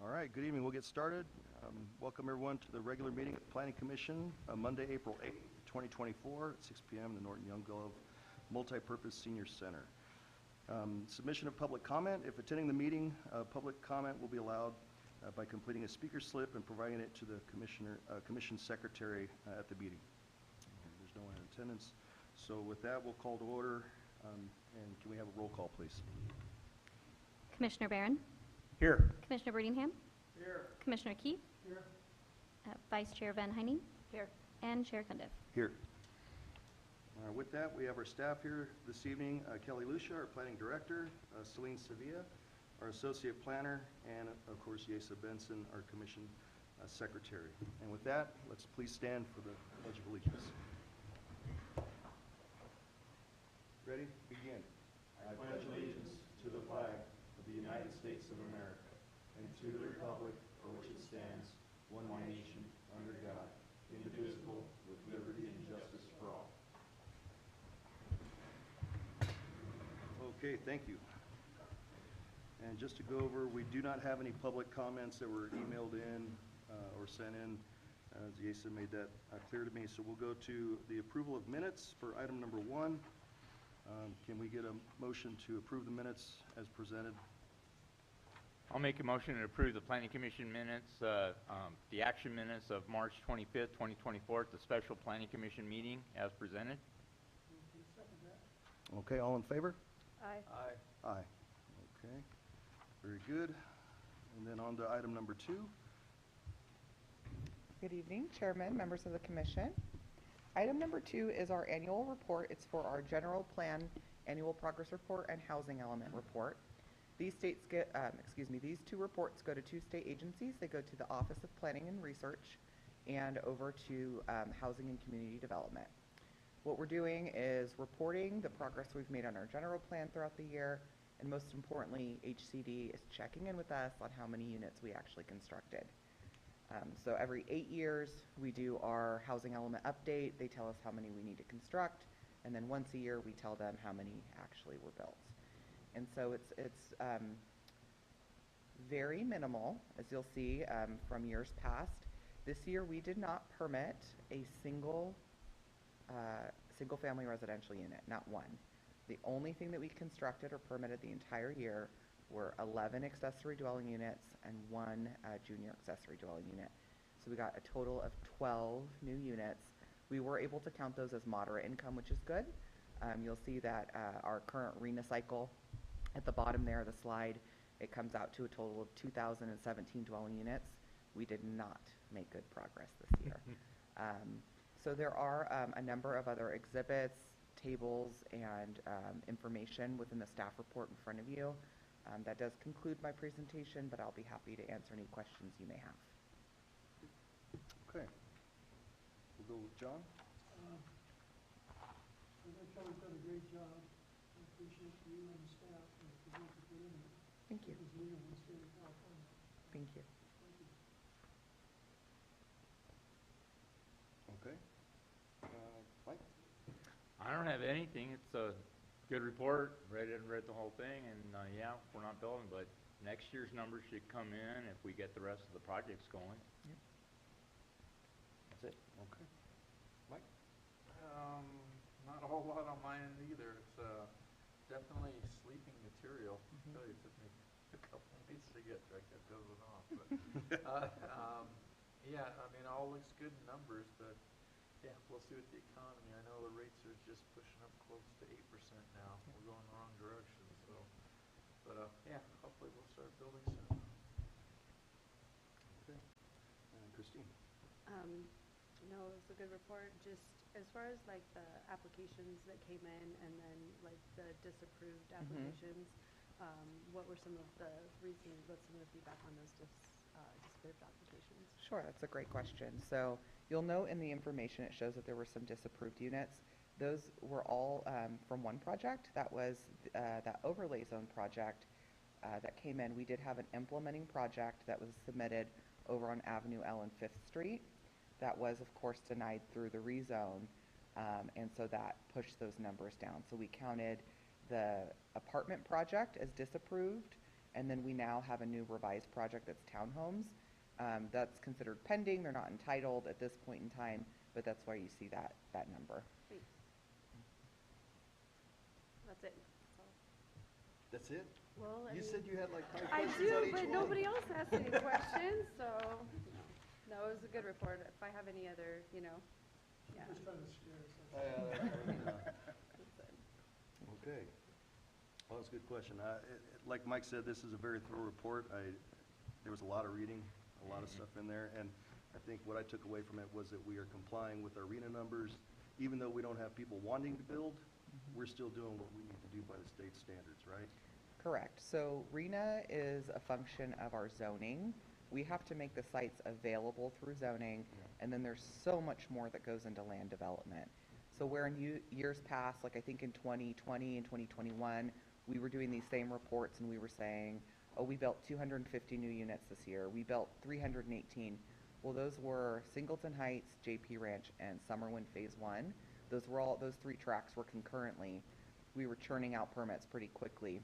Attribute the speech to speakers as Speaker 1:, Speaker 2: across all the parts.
Speaker 1: All right, good evening. We'll get started. Welcome everyone to the regular meeting of the Planning Commission, Monday, April 8th, 2024 at 6 p.m. in the Norton Young Glove Multi-Purpose Senior Center. Submission of public comment. If attending the meeting, public comment will be allowed by completing a speaker slip and providing it to the commission secretary at the meeting. There's no one in attendance. So with that, we'll call to order. And can we have a roll call, please?
Speaker 2: Commissioner Barron?
Speaker 1: Here.
Speaker 2: Commissioner Berdingham?
Speaker 1: Here.
Speaker 2: Commissioner Keith?
Speaker 1: Here.
Speaker 2: Vice Chair Van Heining? Here. And Chair Cundiff?
Speaker 1: Here. With that, we have our staff here this evening. Kelly Lucia, our Planning Director, Celine Sevilla, our Associate Planner, and of course, Yesa Benson, our Commission Secretary. And with that, let's please stand for the Pledge of Allegiance. Ready? Begin. I pledge allegiance to the flag of the United States of America and to the republic for which it stands, one nation, under God, indivisible, with liberty and justice for all. Okay, thank you. And just to go over, we do not have any public comments that were emailed in or sent in. As Yesa made that clear to me. So we'll go to the approval of minutes for item number 1. Can we get a motion to approve the minutes as presented?
Speaker 3: I'll make a motion to approve the Planning Commission minutes, the action minutes of March 25th, 2024 at the special Planning Commission meeting as presented.
Speaker 1: Okay, all in favor?
Speaker 2: Aye.
Speaker 1: Aye. Aye. Okay, very good. And then on to item number 2.
Speaker 4: Good evening, Chairman, members of the Commission. Item number 2 is our annual report. It's for our general plan annual progress report and housing element report. These states get, these two reports go to 2 state agencies. They go to the Office of Planning and Research and over to Housing and Community Development. What we're doing is reporting the progress we've made on our general plan throughout the year, and most importantly, HCD is checking in with us on how many units we actually constructed. So every 8 years, we do our housing element update. They tell us how many we need to construct, and then once a year, we tell them how many actually were built. And so it's very minimal, as you'll see from years past. This year, we did not permit a single-family residential unit, not one. The only thing that we constructed or permitted the entire year were 11 accessory dwelling units and 1 junior accessory dwelling unit. So we got a total of 12 new units. We were able to count those as moderate income, which is good. You'll see that our current RHNA cycle at the bottom there of the slide, it comes out to a total of 2,017 dwelling units. We did not make good progress this year. So there are a number of other exhibits, tables, and information within the staff report in front of you. That does conclude my presentation, but I'll be happy to answer any questions you may have.
Speaker 1: Okay. We'll go with John.
Speaker 5: I think Kelly's done a great job. I appreciate you and the staff and the work you put in it.
Speaker 4: Thank you.
Speaker 5: It was legal in the state of California.
Speaker 4: Thank you.
Speaker 5: Thank you.
Speaker 1: Okay. Mike?
Speaker 3: I don't have anything. It's a good report. Read the whole thing, and yeah, we're not building, but next year's numbers should come in if we get the rest of the projects going.
Speaker 4: Yep.
Speaker 3: That's it.
Speaker 1: Okay. Mike?
Speaker 6: Not a whole lot on my end either. It's definitely sleeping material. I tell you, it took me a couple of weeks to get I kept dozing off. But yeah, I mean, all looks good in numbers, but yeah, we'll see with the economy. I know the rates are just pushing up close to 8% now. We're going the wrong direction. So, but yeah, hopefully we'll start building soon.
Speaker 1: Okay. Christine?
Speaker 7: No, it was a good report. Just as far as like the applications that came in and then like the disapproved applications, what were some of the reasons, what's some of the feedback on those disapproved applications?
Speaker 4: Sure, that's a great question. So you'll note in the information it shows that there were some disapproved units. Those were all from one project. That was that overlay zone project that came in. We did have an implementing project that was submitted over on Avenue L and 5th Street. That was, of course, denied through the rezone, and so that pushed those numbers down. So we counted the apartment project as disapproved, And then we now have a new revised project that's townhomes. That's considered pending. They're not entitled at this point in time, but that's why you see that number.
Speaker 7: Thanks. That's it. That's all.
Speaker 1: That's it?
Speaker 7: Well, I
Speaker 1: You
Speaker 7: mean,
Speaker 1: said you had like 5
Speaker 7: I
Speaker 1: questions on
Speaker 7: do,
Speaker 1: each
Speaker 7: but
Speaker 1: one.
Speaker 7: nobody else asked any questions, so, no, it was a good report. If I have any other, yeah.
Speaker 5: Just trying to scare us.
Speaker 7: that's it.
Speaker 1: Okay. Well, that's a good question. Like Mike said, this is a very thorough report. There was a lot of reading, a lot of stuff in there, and I think what I took away from it was that we are complying with our RENA numbers. Even though we don't have people wanting to build, we're still doing what we need to do by the state standards, right?
Speaker 4: Correct. So RENA is a function of our zoning. We have to make the sites available through zoning, and then there's so much more that goes into land development. So where in years past, like I think in 2020 and 2021, we were doing these same reports and we were saying, oh, we built 250 new units this year. We built 318. Well, those were Singleton Heights, JP Ranch, and Summerwind Phase 1. Those 3 tracks were concurrently. We were churning out permits pretty quickly.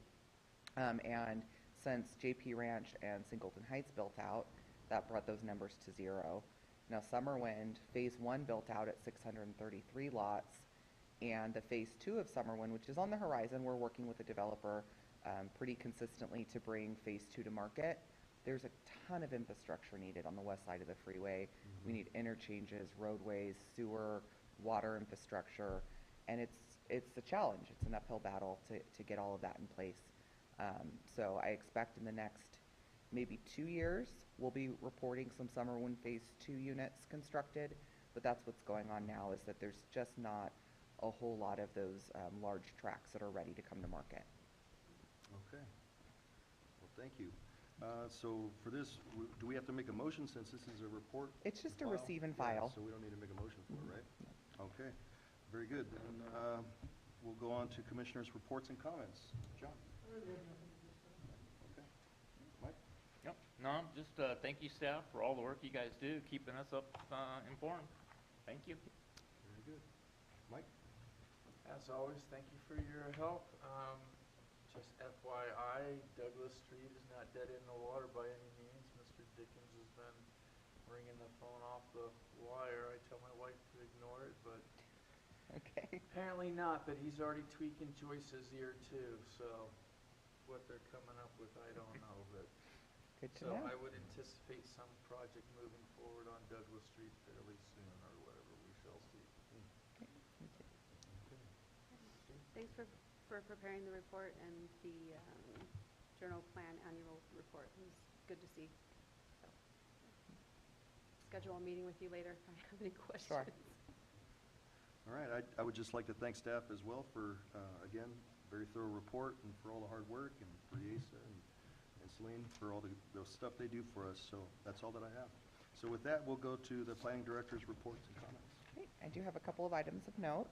Speaker 4: And since JP Ranch and Singleton Heights built out, that brought those numbers to 0. Now, Summerwind, Phase 1 built out at 633 lots, and the Phase 2 of Summerwind, which is on the horizon, we're working with the developer pretty consistently to bring Phase 2 to market. There's a ton of infrastructure needed on the west side of the freeway. We need interchanges, roadways, sewer, water infrastructure, and it's a challenge. It's an uphill battle to get all of that in place. So I expect in the next maybe 2 years, we'll be reporting some Summerwind Phase 2 units constructed, but that's what's going on now, is that there's just not a whole lot of those large tracks that are ready to come to market.
Speaker 1: Okay. Well, thank you. So for this, do we have to make a motion since this is a report?
Speaker 4: It's just a
Speaker 1: file?
Speaker 4: receive and
Speaker 1: Yeah,
Speaker 4: file.
Speaker 1: so we don't need to make a motion for it, right? Okay. Very good. Then we'll go on to commissioners' reports and comments. John?
Speaker 5: I really have nothing at this time.
Speaker 1: Okay. Mike?
Speaker 3: Yep. No, just thank you, staff, for all the work you guys do, keeping us up informed. Thank you.
Speaker 1: Very good. Mike?
Speaker 6: As always, thank you for your help. Just FYI, Douglas Street is not dead in the water by any means. Mr. Dickens has been ringing the phone off the wire. I tell my wife to ignore it, but
Speaker 4: Okay.
Speaker 6: apparently not. But he's already tweaking Joyce's ear too, so what they're coming up with, I don't know. But
Speaker 4: Good to
Speaker 6: so
Speaker 4: know.
Speaker 6: I would anticipate some project moving forward on Douglas Street fairly soon, or whatever, we shall see.
Speaker 7: Thanks for preparing the report and the journal plan annual report. It was good to see. So, schedule a meeting with you later if I have any questions.
Speaker 4: Sure.
Speaker 1: All right. I would just like to thank staff as well for, again, very thorough report and for all the hard work, and for Yesa and Celine for all the stuff they do for us. So that's all that I have. So with that, we'll go to the planning director's reports and comments.
Speaker 4: Okay, I do have a couple of items of note.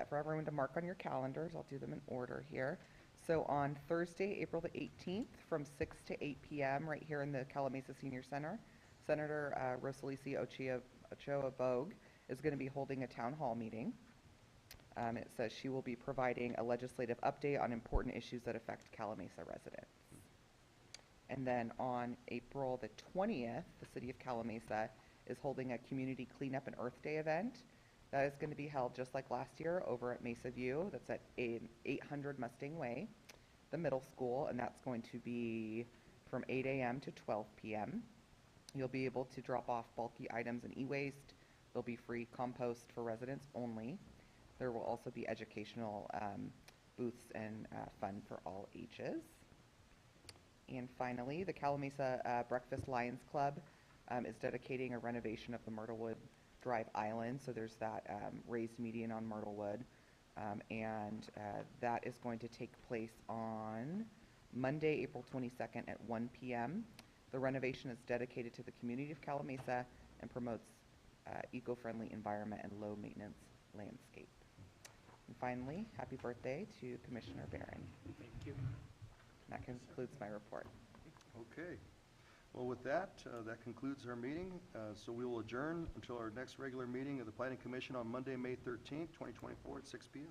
Speaker 4: For everyone to mark on your calendars, I'll do them in order here. So on Thursday, April the 18th, from 6 to 8 p.m., right here in the Calamasa Senior Center, Senator Rosalisi Ochoa Bogue is going to be holding a town hall meeting. It says she will be providing a legislative update on important issues that affect Calamasa residents. And then on April the 20th, the city of Calamasa is holding a community cleanup and Earth Day event. That is going to be held just like last year over at Mesa View. That's at 800 Mustang Way, the middle school, and that's going to be from 8 a.m. to 12 p.m. You'll be able to drop off bulky items and e-waste. There'll be free compost for residents only. There will also be educational booths and fun for all ages. And finally, the Calamasa Breakfast Lions Club is dedicating a renovation of the Myrtlewood Drive Island. So there's that raised median on Myrtlewood. And that is going to take place on Monday, April 22nd at 1 p.m. The renovation is dedicated to the community of Calamasa and promotes eco-friendly environment and low-maintenance landscape. And finally, happy birthday to Commissioner Barron.
Speaker 6: Thank you.
Speaker 4: That concludes my report.
Speaker 1: Okay. Well, with that, that concludes our meeting. So we will adjourn until our next regular meeting of the Planning Commission on Monday, May 13th, 2024 at 6 p.m.